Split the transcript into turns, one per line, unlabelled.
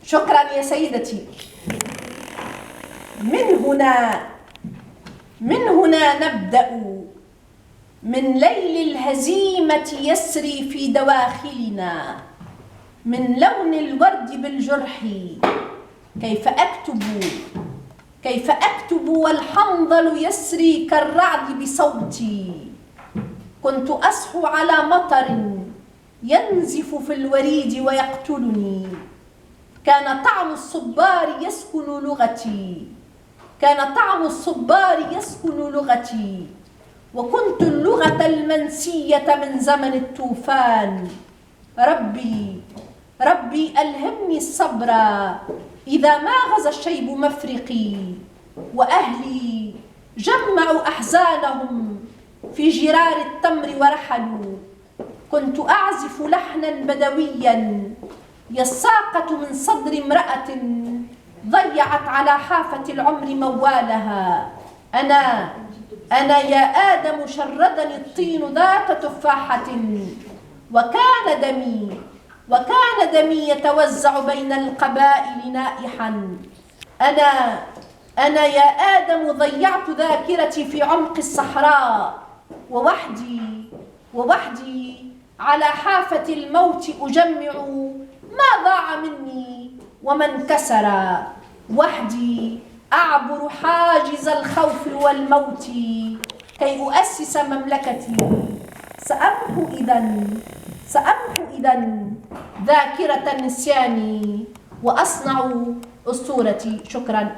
شكرا يا سيدتي. من هنا نبدأ، من ليل الهزيمة يسري في دواخلنا، من لون الورد بالجرح كيف أكتب والحنظل يسري كالرعد بصوتي. كنت أصحو على مطر ينزف في الوريد ويقتلني. كان طعم الصبار يسكن لغتي، وكنت اللغة المنسية من زمن الطوفان. ربي ألهمني الصبر إذا ما غزا الشيب مفرقي، وأهلي جمعوا أحزانهم في جرار التمر ورحلوا. كنت أعزف لحنا بدويا يساقط من صدر امرأة ضيعت على حافة العمر موالها. أنا يا آدم شردني الطين ذات تفاحة، وكان دمي يتوزع بين القبائل نائحا. أنا يا آدم ضيعت ذاكرتي في عمق الصحراء، ووحدي على حافة الموت أجمع ما ضاع مني وما انكسر. وحدي أعبر حاجز الخوف والموت كي أؤسس مملكتي. سأمحو إذن ذاكرة النسيان وأصنع أسطورتي. شكرا.